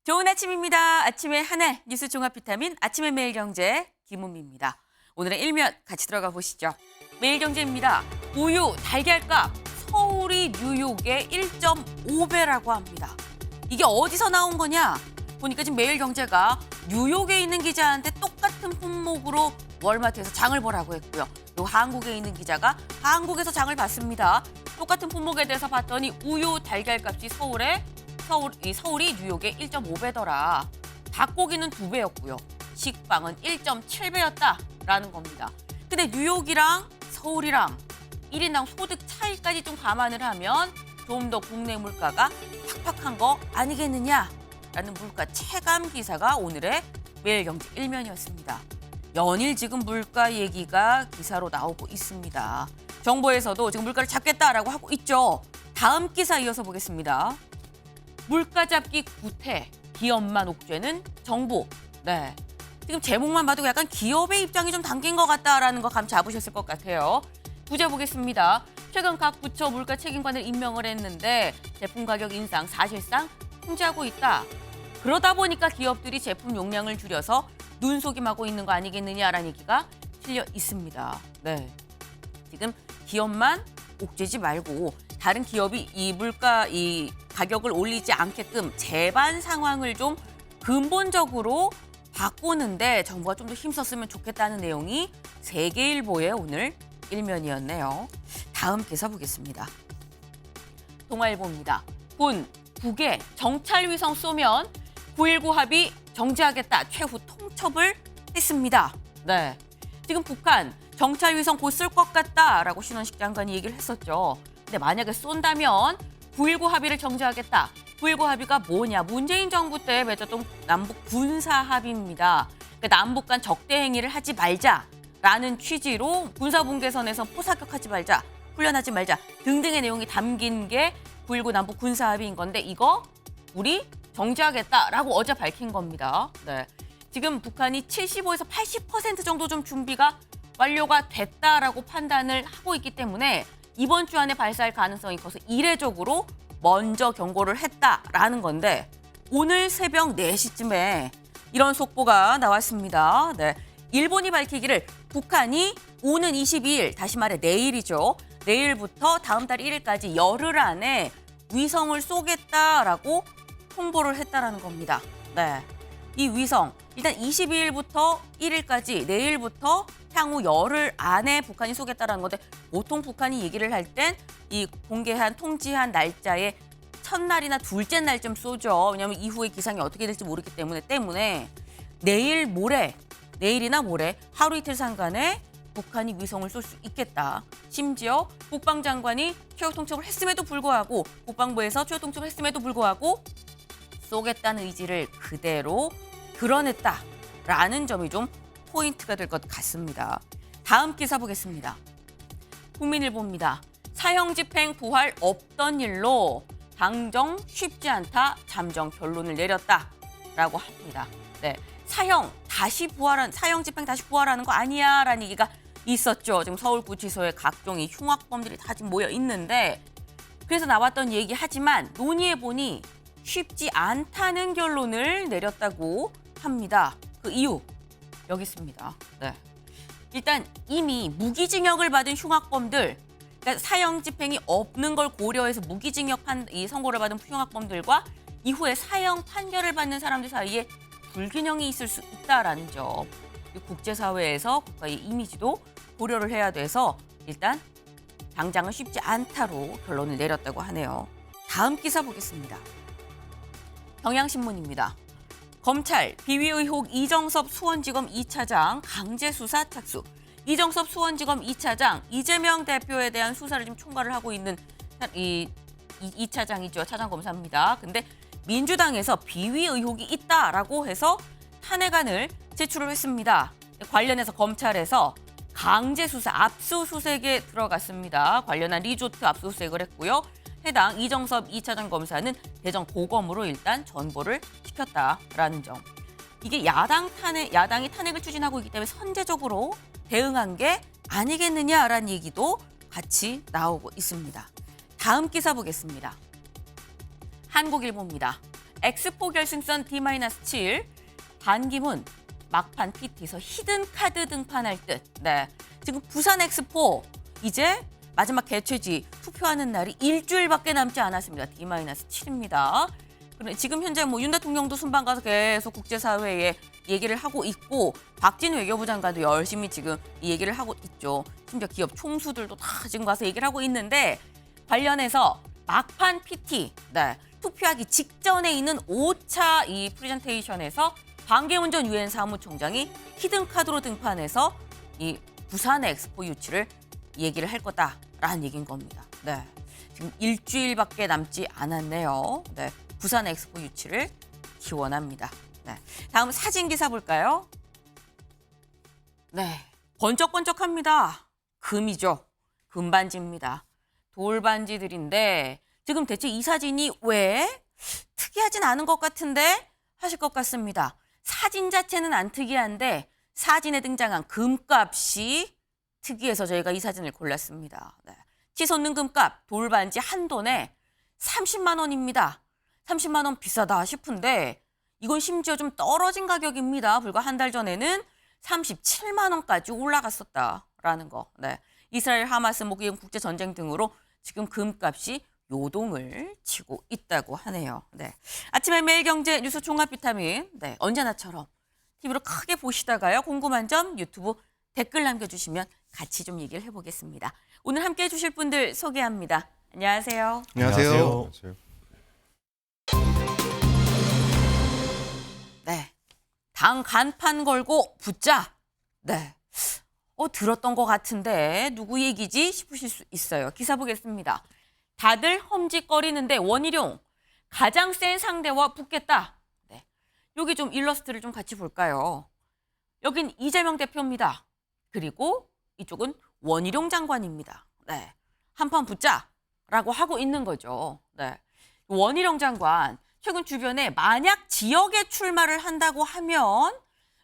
좋은 아침입니다. 아침의 하나 뉴스 종합 비타민 아침의 매일경제 김은미입니다. 오늘의 일면 같이 들어가 보시죠. 매일경제입니다. 우유, 달걀값 서울이 뉴욕의 1.5배라고 합니다. 이게 어디서 나온 거냐? 보니까 지금 매일경제가 뉴욕에 있는 기자한테 똑같은 품목으로 월마트에서 장을 보라고 했고요. 또 한국에 있는 기자가 한국에서 장을 봤습니다. 똑같은 품목에 대해서 봤더니 우유, 달걀값이 서울이 뉴욕의 1.5배더라. 닭고기는 2배였고요. 식빵은 1.7배였다라는 겁니다. 근데 뉴욕이랑 서울이랑 1인당 소득 차이까지 좀 감안을 하면 좀 더 국내 물가가 팍팍한 거 아니겠느냐라는 물가 체감 기사가 오늘의 매일경제 일면이었습니다. 연일 지금 물가 얘기가 기사로 나오고 있습니다. 정부에서도 지금 물가를 잡겠다라고 하고 있죠. 다음 기사 이어서 보겠습니다. 물가 잡기 구태, 기업만 옥죄는 정부. 네, 지금 제목만 봐도 약간 기업의 입장이 좀 담긴 것 같다라는 거 감 잡으셨을 것 같아요. 부제 보겠습니다. 최근 각 부처 물가 책임관을 임명을 했는데 제품 가격 인상 사실상 통제하고 있다. 그러다 보니까 기업들이 제품 용량을 줄여서 눈속임하고 있는 거 아니겠느냐라는 얘기가 실려 있습니다. 네, 지금 기업만 옥죄지 말고 다른 기업이 이 가격을 올리지 않게끔 제반 상황을 좀 근본적으로 바꾸는데 정부가 좀 더 힘썼으면 좋겠다는 내용이 세계일보의 오늘 일면이었네요. 다음 기사 보겠습니다. 동아일보입니다. 북에 정찰 위성 쏘면 9.19 합의 정지하겠다. 최후 통첩을 했습니다. 네, 지금 북한 정찰 위성 곧 쓸 것 같다라고 신원식 장관이 얘기를 했었죠. 근데 만약에 쏜다면 9.19 합의를 정지하겠다. 9.19 합의가 뭐냐? 문재인 정부 때 맺었던 남북 군사 합의입니다. 그러니까 남북 간 적대 행위를 하지 말자라는 취지로 군사분계선에서 포사격하지 말자, 훈련하지 말자 등등의 내용이 담긴 게 9.19 남북 군사 합의인 건데 이거 우리 정지하겠다라고 어제 밝힌 겁니다. 네, 지금 북한이 75에서 80% 정도 좀 준비가 완료가 됐다라고 판단을 하고 있기 때문에 이번 주 안에 발사할 가능성이 커서 이례적으로 먼저 경고를 했다라는 건데 오늘 새벽 4시쯤에 이런 속보가 나왔습니다. 네, 일본이 밝히기를 북한이 오는 22일, 다시 말해 내일이죠. 내일부터 다음 달 1일까지 열흘 안에 위성을 쏘겠다라고 통보를 했다라는 겁니다. 네, 이 위성 일단 22일부터 1일까지 내일부터 향후 열흘 안에 북한이 쏘겠다라는 건데 보통 북한이 얘기를 할 땐 이 공개한 통지한 날짜의 첫날이나 둘째 날쯤 쏘죠. 왜냐하면 이후에 기상이 어떻게 될지 모르기 때문에 내일이나 모레 하루 이틀 상간에 북한이 위성을 쏠 수 있겠다. 심지어 국방장관이 최후 통첩을 했음에도 불구하고 국방부에서 최후 통첩을 했음에도 불구하고 쏘겠다는 의지를 그대로 드러냈다라는 점이 좀 포인트가 될 것 같습니다. 다음 기사 보겠습니다. 국민일보입니다. 사형 집행 부활 없던 일로 당정 쉽지 않다 잠정 결론을 내렸다라고 합니다. 네, 사형 집행 다시 부활하는 거 아니야라는 얘기가 있었죠. 지금 서울구치소에 각종 이 흉악범들이 다 지금 모여 있는데 그래서 나왔던 얘기 하지만 논의해 보니 쉽지 않다는 결론을 내렸다고 합니다. 그 이유 여기 있습니다. 네, 일단 이미 무기징역을 받은 흉악범들, 그러니까 사형 집행이 없는 걸 고려해서 무기징역 선고를 받은 흉악범들과 이후에 사형 판결을 받는 사람들 사이에 불균형이 있을 수 있다라는 점. 국제사회에서 국가의 이미지도 고려를 해야 돼서 일단 당장은 쉽지 않다로 결론을 내렸다고 하네요. 다음 기사 보겠습니다. 경향신문입니다. 검찰 비위 의혹 이정섭 수원지검 2차장 강제 수사 착수. 이정섭 수원지검 2차장 이재명 대표에 대한 수사를 지금 총괄을 하고 있는 이 2차장이죠. 차장검사입니다. 근데 민주당에서 비위 의혹이 있다라고 해서 탄핵안을 제출을 했습니다. 관련해서 검찰에서 강제 수사 압수수색에 들어갔습니다. 관련한 리조트 압수수색을 했고요. 해당 이정섭 2차장 검사는 대전 고검으로 일단 전보를 시켰다라는 점. 이게 야당이 탄핵을 추진하고 있기 때문에 선제적으로 대응한 게 아니겠느냐라는 얘기도 같이 나오고 있습니다. 다음 기사 보겠습니다. 한국일보입니다. 엑스포 결승선 D-7, 반기문 막판 PT에서 히든 카드 등판할 듯. 네, 지금 부산 엑스포 이제 마지막 개최지 투표하는 날이 일주일밖에 남지 않았습니다. D-7입니다. 지금 현재 윤 대통령도 순방 가서 계속 국제사회에 얘기를 하고 있고 박진 외교부 장관도 열심히 지금 이 얘기를 하고 있죠. 심지어 기업 총수들도 다 지금 가서 얘기를 하고 있는데 관련해서 막판 PT, 네, 투표하기 직전에 있는 5차 이 프레젠테이션에서 반기문 전 유엔 사무총장이 히든 카드로 등판해서 이 부산 엑스포 유치를 얘기를 할 거다라는 얘기인 겁니다. 네, 지금 일주일밖에 남지 않았네요. 네, 부산 엑스포 유치를 기원합니다. 네, 다음 사진 기사 볼까요? 네, 번쩍번쩍합니다. 금이죠. 금반지입니다. 돌반지들인데 지금 대체 이 사진이 왜 특이하진 않은 것 같은데 하실 것 같습니다. 사진 자체는 안 특이한데 사진에 등장한 금값이 특이해서 저희가 이 사진을 골랐습니다. 네. 치솟는 금값 돌반지 한 돈에 30만 원입니다. 30만 원 비싸다 싶은데 이건 심지어 좀 떨어진 가격입니다. 불과 한 달 전에는 37만 원까지 올라갔었다라는 거. 네. 이스라엘 하마스 목요일 국제 전쟁 등으로 지금 금값이 요동을 치고 있다고 하네요. 네. 아침에 매일경제 뉴스 종합 비타민. 네. 언제나처럼 TV로 크게 보시다가요. 궁금한 점 유튜브 댓글 남겨주시면 같이 좀 얘기를 해보겠습니다. 오늘 함께해 주실 분들 소개합니다. 안녕하세요. 안녕하세요. 네. 당 간판 걸고 붙자. 네. 들었던 것 같은데 누구 얘기지 싶으실 수 있어요. 기사 보겠습니다. 다들 험직거리는데 원희룡 가장 센 상대와 붙겠다. 네. 여기 좀 일러스트를 좀 같이 볼까요? 여긴 이재명 대표입니다. 그리고 이쪽은 원희룡 장관입니다. 네. 한판 붙자라고 하고 있는 거죠. 네. 원희룡 장관 최근 주변에 만약 지역에 출마를 한다고 하면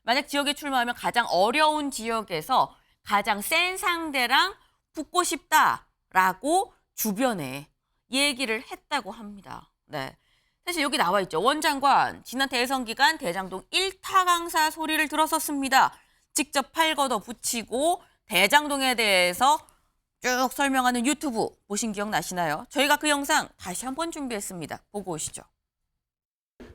만약 지역에 출마하면 가장 어려운 지역에서 가장 센 상대랑 붙고 싶다라고 주변에 얘기를 했다고 합니다. 네. 사실 여기 나와 있죠. 원 장관 지난 대선 기간 대장동 1타 강사 소리를 들었었습니다. 직접 팔 걷어 붙이고 대장동에 대해서 쭉 설명하는 유튜브 보신 기억 나시나요? 저희가 그 영상 다시 한번 준비했습니다. 보고 오시죠.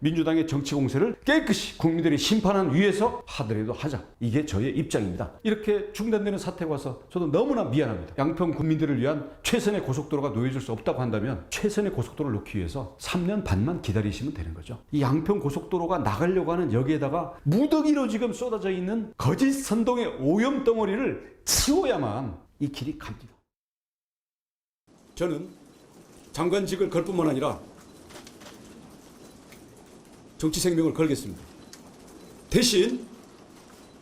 민주당의 정치 공세를 깨끗이 국민들이 심판한 위에서 하더라도 하자. 이게 저의 입장입니다. 이렇게 중단되는 사태가 와서 저도 너무나 미안합니다. 양평 국민들을 위한 최선의 고속도로가 놓여질 수 없다고 한다면 최선의 고속도로를 놓기 위해서 3년 반만 기다리시면 되는 거죠. 이 양평 고속도로가 나가려고 하는 여기에다가 무더기로 지금 쏟아져 있는 거짓 선동의 오염 덩어리를 치워야만 이 길이 갑니다. 저는 장관직을 걸 뿐만 아니라 정치 생명을 걸겠습니다. 대신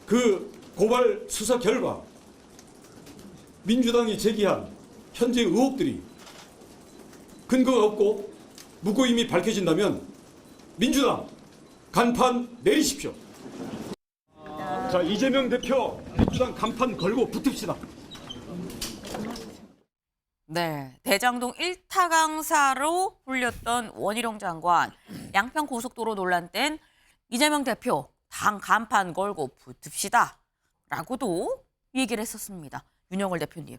그 고발 수사 결과 민주당이 제기한 현재 의혹들이 근거가 없고 무고임이 밝혀진다면 민주당 간판 내리십시오. 자, 이재명 대표 민주당 간판 걸고 붙읍시다. 네, 대장동 1타 강사로 불렸던 원희룡 장관, 양평 고속도로 논란 땐 이재명 대표 당 간판 걸고 붙읍시다 라고도 얘기를 했었습니다. 윤영월 대표님.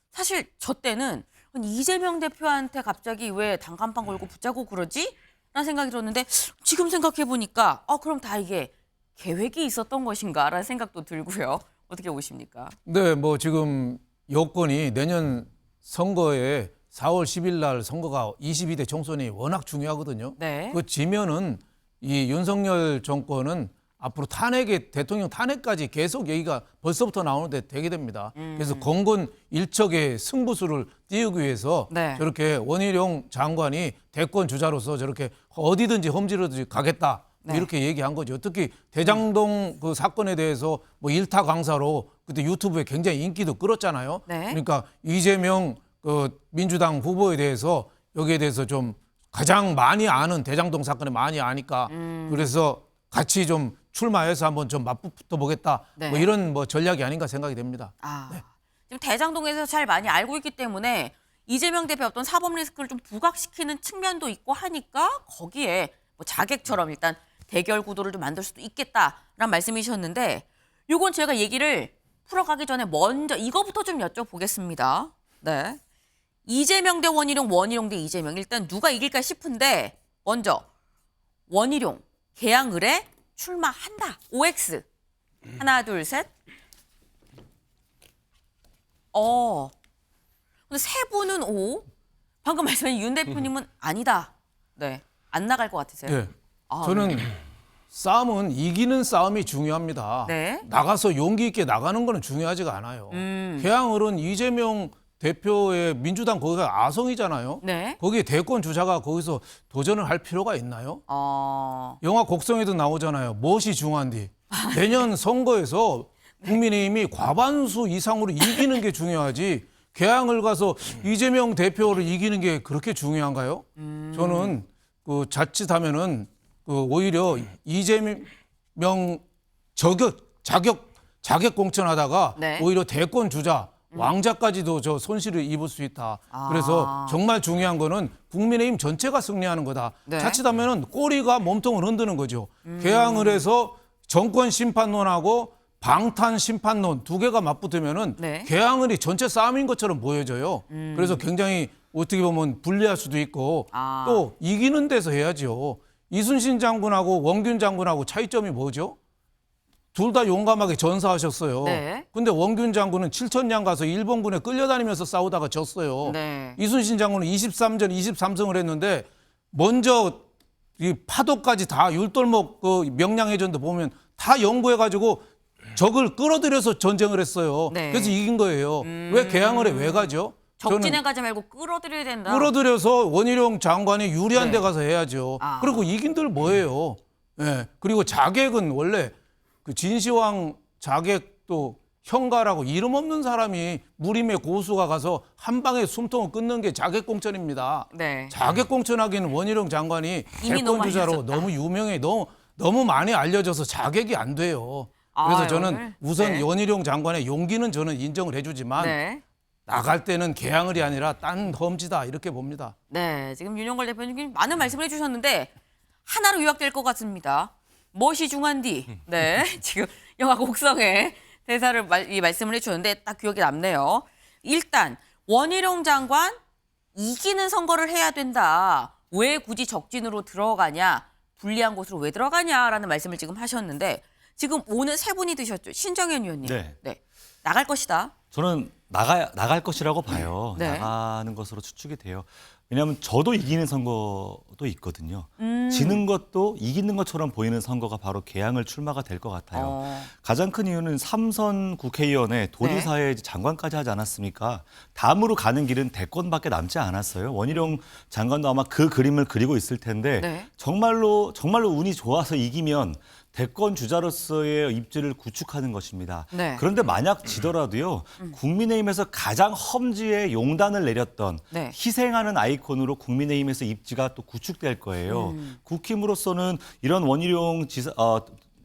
사실 저 때는 이재명 대표한테 갑자기 왜 당 간판 걸고 붙자고 그러지? 라는 생각이 들었는데 지금 생각해보니까 그럼 다 이게 계획이 있었던 것인가 라는 생각도 들고요. 어떻게 보십니까? 네, 뭐 지금 여권이 내년 선거에 4월 10일 날 선거가 22대 총선이 워낙 중요하거든요. 네. 그 지면은 이 윤석열 정권은 앞으로 탄핵에 대통령 탄핵까지 계속 얘기가 벌써부터 나오는데 되게 됩니다. 그래서 건건 일척의 승부수를 띄우기 위해서 네. 저렇게 원희룡 장관이 대권 주자로서 저렇게 어디든지 험지르듯이 가겠다. 네. 이렇게 얘기한 거죠. 특히 대장동 그 사건에 대해서 뭐 일타 강사로 그때 유튜브에 굉장히 인기도 끌었잖아요. 네. 그러니까 이재명 그 민주당 후보에 대해서 여기에 대해서 좀 가장 많이 아는 대장동 사건에 많이 아니까 그래서 같이 좀 출마해서 한번 좀 맞붙어 보겠다. 네. 뭐 이런 뭐 전략이 아닌가 생각이 됩니다. 네. 지금 대장동에서 잘 많이 알고 있기 때문에 이재명 대표 어떤 사법 리스크를 좀 부각시키는 측면도 있고 하니까 거기에 뭐 자객처럼 일단 대결 구도를 좀 만들 수도 있겠다라는 말씀이셨는데 요건 제가 얘기를 풀어가기 전에 먼저 이거부터 좀 여쭤보겠습니다. 네. 이재명 대 원희룡, 원희룡 대 이재명. 일단 누가 이길까 싶은데 먼저 원희룡 개항 을에 출마한다. OX. 하나, 둘, 셋. 근데 세 분은 O. 방금 말씀하신 윤 대표님은 아니다. 네. 안 나갈 것 같으세요? 예. 아, 저는 싸움은 이기는 싸움이 중요합니다. 네. 나가서 용기 있게 나가는 거는 중요하지가 않아요. 개항을은 이재명 대표의 민주당 거기가 아성이잖아요. 네. 거기에 대권 주자가 거기서 도전을 할 필요가 있나요? 영화 곡성에도 나오잖아요. 무엇이 중요한디? 내년 선거에서 국민의힘이 과반수 이상으로 이기는 게 중요하지 개항을 가서 이재명 대표를 이기는 게 그렇게 중요한가요? 저는 그 자칫하면은 그 오히려 이재명 자격 공천하다가 네. 오히려 대권 주자 왕자까지도 저 손실을 입을 수 있다. 그래서 정말 중요한 거는 국민의힘 전체가 승리하는 거다. 네. 자칫하면은 꼬리가 몸통을 흔드는 거죠. 개항을 해서 정권 심판론하고 방탄 심판론 두 개가 맞붙으면은 네. 개항을이 전체 싸움인 것처럼 보여져요. 그래서 굉장히 어떻게 보면 불리할 수도 있고 또 이기는 데서 해야죠. 이순신 장군하고 원균 장군하고 차이점이 뭐죠? 둘 다 용감하게 전사하셨어요. 네. 근데 원균 장군은 7천량 가서 일본군에 끌려다니면서 싸우다가 졌어요. 네. 이순신 장군은 23전 23승을 했는데 먼저 이 파도까지 다 율돌목 그 명량해전도 보면 다 연구해가지고 적을 끌어들여서 전쟁을 했어요. 네. 그래서 이긴 거예요. 왜 개항을에 왜 가죠? 적진에 가지 말고 끌어들여야 된다. 끌어들여서 원희룡 장관이 유리한 네. 데 가서 해야죠. 그리고 이긴들 뭐예요? 예. 그리고 자객은 원래 그 진시황 자객도 형가라고 이름 없는 사람이 무림의 고수가 가서 한 방에 숨통을 끊는 게 자객공천입니다. 네. 자객공천하기는 원희룡 장관이 이미 너무 대권주자로 알려졌다. 너무 유명해 너무 많이 알려져서 자객이 안 돼요. 그래서 저는 오늘? 우선 네. 원희룡 장관의 용기는 저는 인정을 해주지만 네. 나갈 때는 개항을이 아니라 딴 험지다 이렇게 봅니다. 네. 지금 윤영걸 대표님 많은 말씀을 해주셨는데 하나로 요약될 것 같습니다. 무엇이 중요한디? 네. 지금 영화 곡성의 대사를 말씀을 해주셨는데 딱 기억에 남네요. 일단 원희룡 장관 이기는 선거를 해야 된다. 왜 굳이 적진으로 들어가냐? 불리한 곳으로 왜 들어가냐라는 말씀을 지금 하셨는데 지금 오늘 세 분이 드셨죠. 신정현 의원님. 네. 나갈 것이다. 저는 나갈 것이라고 봐요. 네. 나가는 것으로 추측이 돼요. 왜냐하면 저도 이기는 선거도 있거든요. 지는 것도 이기는 것처럼 보이는 선거가 바로 개항을 출마가 될 것 같아요. 가장 큰 이유는 3선 국회의원에 도지사에 장관까지 하지 않았습니까? 다음으로 가는 길은 대권밖에 남지 않았어요. 원희룡 장관도 아마 그 그림을 그리고 있을 텐데 네. 정말로 운이 좋아서 이기면 대권 주자로서의 입지를 구축하는 것입니다. 네. 그런데 만약 지더라도요. 국민의힘에서 가장 험지에 용단을 내렸던 네. 희생하는 아이콘으로 국민의힘에서 입지가 또 구축될 거예요. 국힘으로서는 이런 원희룡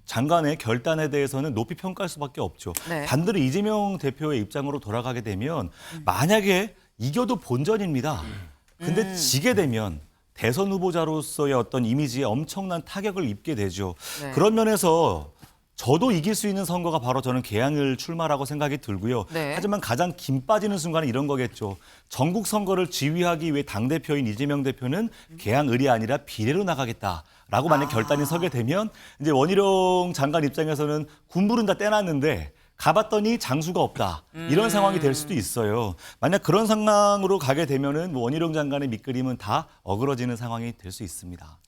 장관의 결단에 대해서는 높이 평가할 수밖에 없죠. 네. 반대로 이재명 대표의 입장으로 돌아가게 되면 만약에 이겨도 본전입니다. 근데 지게 되면 대선 후보자로서의 어떤 이미지에 엄청난 타격을 입게 되죠. 네. 그런 면에서 저도 이길 수 있는 선거가 바로 저는 개항을 출마라고 생각이 들고요. 네. 하지만 가장 김 빠지는 순간은 이런 거겠죠. 전국 선거를 지휘하기 위해 당대표인 이재명 대표는 개항을이 아니라 비례로 나가겠다라고 만약 결단이 서게 되면 이제 원희룡 장관 입장에서는 군불은 다 떼놨는데 가봤더니 장수가 없다. 이런 상황이 될 수도 있어요. 만약 그런 상황으로 가게 되면은 원희룡 장관의 밑그림은 다 어그러지는 상황이 될 수 있습니다.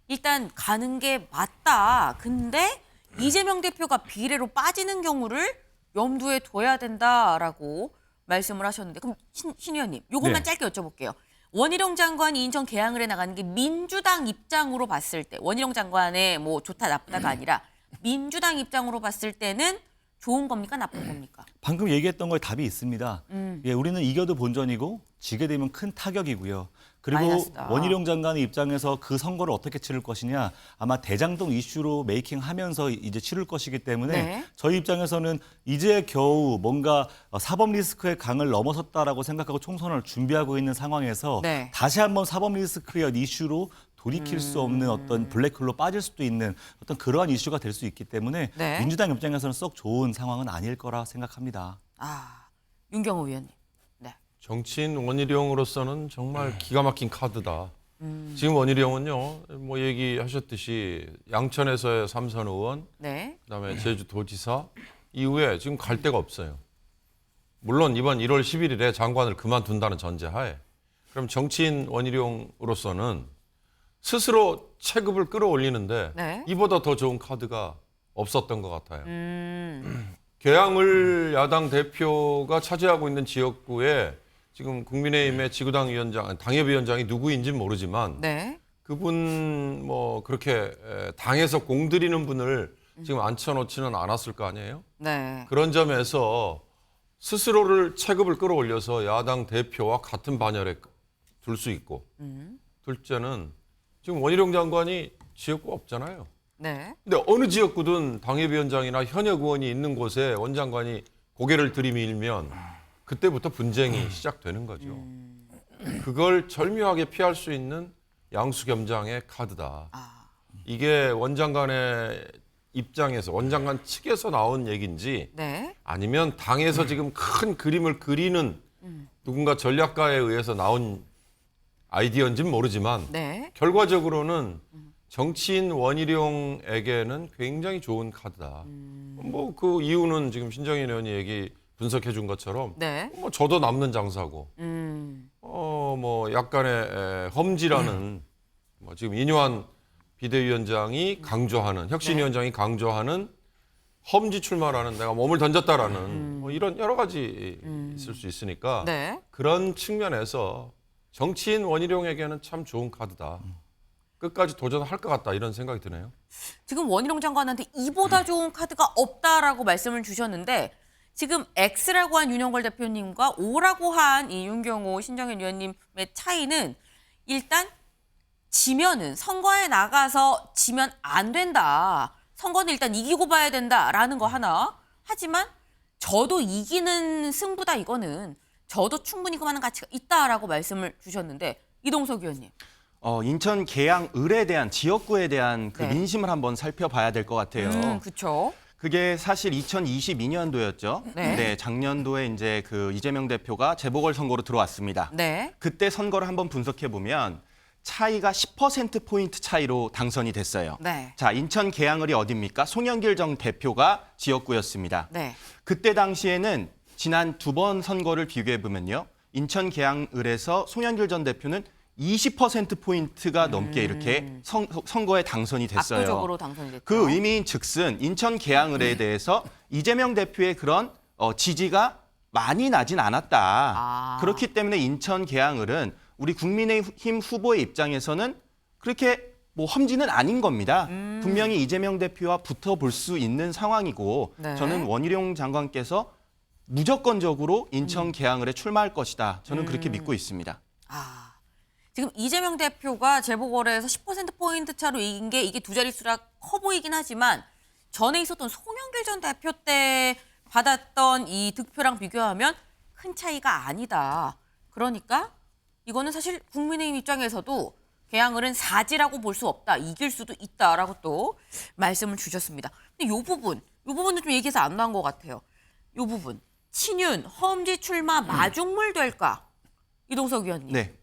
일단 가는 게 맞다. 근데 이재명 대표가 비례로 빠지는 경우를 염두에 둬야 된다라고 말씀을 하셨는데 그럼 신 의원님 요것만 네. 짧게 여쭤볼게요. 원희룡 장관이 인천 개항을에 나가는 게 민주당 입장으로 봤을 때 원희룡 장관의 뭐 좋다 나쁘다가 아니라 민주당 입장으로 봤을 때는 좋은 겁니까 나쁜 겁니까? 방금 얘기했던 거에 답이 있습니다. 예, 우리는 이겨도 본전이고 지게 되면 큰 타격이고요. 그리고 마이너스다. 원희룡 장관의 입장에서 그 선거를 어떻게 치를 것이냐 아마 대장동 이슈로 메이킹하면서 이제 치를 것이기 때문에 네. 저희 입장에서는 이제 겨우 뭔가 사법 리스크의 강을 넘어섰다라고 생각하고 총선을 준비하고 있는 상황에서 네. 다시 한번 사법 리스크의 이슈로 돌이킬 수 없는 어떤 블랙홀로 빠질 수도 있는 어떤 그러한 이슈가 될 수 있기 때문에 네. 민주당 입장에서는 썩 좋은 상황은 아닐 거라 생각합니다. 윤경호 위원님. 네. 정치인 원희룡으로서는 정말 기가 막힌 카드다. 지금 원희룡은요, 뭐 얘기하셨듯이 양천에서의 3선 의원, 네. 그다음에 제주도지사 이후에 지금 갈 데가 없어요. 물론 이번 1월 11일에 장관을 그만둔다는 전제하에 그럼 정치인 원희룡으로서는 스스로 체급을 끌어올리는데 네. 이보다 더 좋은 카드가 없었던 것 같아요. 계양을 야당 대표가 차지하고 있는 지역구에 지금 국민의힘의 지구당 위원장, 당협위원장이 누구인지는 모르지만 네. 그분 뭐 그렇게 당에서 공들이는 분을 지금 앉혀놓지는 않았을 거 아니에요? 네. 그런 점에서 스스로를 체급을 끌어올려서 야당 대표와 같은 반열에 둘 수 있고 둘째는 지금 원희룡 장관이 지역구가 없잖아요. 네. 근데 어느 지역구든 당협위원장이나 현역 의원이 있는 곳에 원 장관이 고개를 들이밀면 그때부터 분쟁이 시작되는 거죠. 그걸 절묘하게 피할 수 있는 양수겸장의 카드다. 이게 원 장관의 입장에서 원 장관 측에서 나온 얘기인지 네. 아니면 당에서 지금 큰 그림을 그리는 누군가 전략가에 의해서 나온 아이디어인지는 모르지만 네. 결과적으로는 정치인 원희룡에게는 굉장히 좋은 카드다. 뭐 그 이유는 지금 신정인 의원이 분석해 준 것처럼 네. 뭐 저도 남는 장사고 뭐 약간의 험지라는 뭐 지금 인요한 비대위원장이 강조하는 혁신위원장이 강조하는 험지 출마라는 내가 몸을 던졌다라는 뭐 이런 여러 가지 있을 수 있으니까 네. 그런 측면에서 정치인 원희룡에게는 참 좋은 카드다. 끝까지 도전할 것 같다 이런 생각이 드네요. 지금 원희룡 장관한테 이보다 좋은 카드가 없다라고 말씀을 주셨는데 지금 X라고 한 윤영걸 대표님과 O라고 한 이 윤경호 신정현 위원님의 차이는 일단 지면은 선거에 나가서 지면 안 된다. 선거는 일단 이기고 봐야 된다라는 거 하나. 하지만 저도 이기는 승부다 이거는 저도 충분히 그만한 가치가 있다라고 말씀을 주셨는데 이동석 위원님. 인천 계양 을에 대한 지역구에 대한 그 네. 민심을 한번 살펴봐야 될 것 같아요. 그렇죠. 그게 사실 2022년도였죠. 네. 네, 작년도에 이제 그 이재명 대표가 재보궐 선거로 들어왔습니다. 네. 그때 선거를 한번 분석해 보면 차이가 10% 포인트 차이로 당선이 됐어요. 네. 자, 인천 계양을이 어디입니까? 송영길 전 대표가 지역구였습니다. 네. 그때 당시에는 지난 두 번 선거를 비교해 보면요. 인천 계양을에서 송영길 전 대표는 20%포인트가 넘게 이렇게 선거에 당선이 됐어요. 압도적으로 당선이 됐죠. 그 의미인 즉슨 인천 계양을에 대해서 이재명 대표의 그런 지지가 많이 나진 않았다. 그렇기 때문에 인천 계양을은 우리 국민의힘 후보의 입장에서는 그렇게 뭐 험지는 아닌 겁니다. 분명히 이재명 대표와 붙어볼 수 있는 상황이고 네. 저는 원희룡 장관께서 무조건적으로 인천 계양을에 출마할 것이다. 저는 그렇게 믿고 있습니다. 지금 이재명 대표가 재보궐에서 10%포인트 차로 이긴 게 이게 두 자릿수라 커 보이긴 하지만 전에 있었던 송영길 전 대표 때 받았던 이 득표랑 비교하면 큰 차이가 아니다. 그러니까 이거는 사실 국민의힘 입장에서도 계양을은 사지라고 볼 수 없다. 이길 수도 있다라고 또 말씀을 주셨습니다. 근데 이 부분은 좀 얘기해서 안 나온 것 같아요. 이 부분. 친윤, 험지 출마 마중물 될까? 이동석 위원님. 네.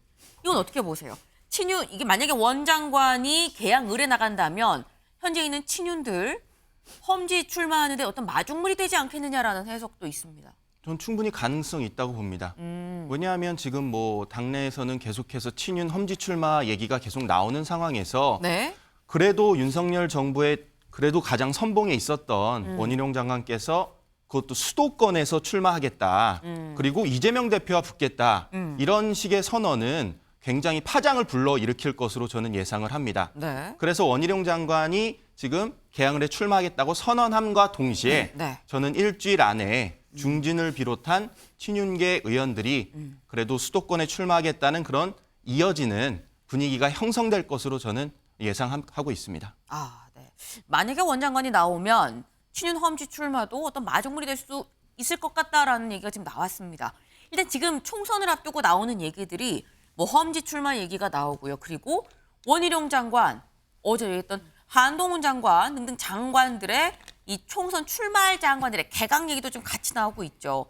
이건 어떻게 보세요? 친윤, 이게 만약에 원 장관이 계양을에 나간다면 현재 있는 친윤들 험지 출마하는데 어떤 마중물이 되지 않겠느냐라는 해석도 있습니다. 전 충분히 가능성이 있다고 봅니다. 왜냐하면 지금 뭐 당내에서는 계속해서 친윤 험지 출마 얘기가 계속 나오는 상황에서 네. 그래도 윤석열 정부의 그래도 가장 선봉에 있었던 원희룡 장관께서 그것도 수도권에서 출마하겠다. 그리고 이재명 대표와 붙겠다. 이런 식의 선언은 굉장히 파장을 불러일으킬 것으로 저는 예상을 합니다. 네. 그래서 원희룡 장관이 지금 계양을에 출마하겠다고 선언함과 동시에 네. 저는 일주일 안에 중진을 비롯한 친윤계 의원들이 그래도 수도권에 출마하겠다는 그런 이어지는 분위기가 형성될 것으로 저는 예상하고 있습니다. 네. 만약에 원 장관이 나오면 친윤 험지 출마도 어떤 마중물이 될 수 있을 것 같다라는 얘기가 지금 나왔습니다. 일단 지금 총선을 앞두고 나오는 얘기들이 뭐 험지 출마 얘기가 나오고요. 그리고 원희룡 장관, 어제 얘기했던 한동훈 장관 등등 장관들의 이 총선 출마할 장관들의 개각 얘기도 좀 같이 나오고 있죠.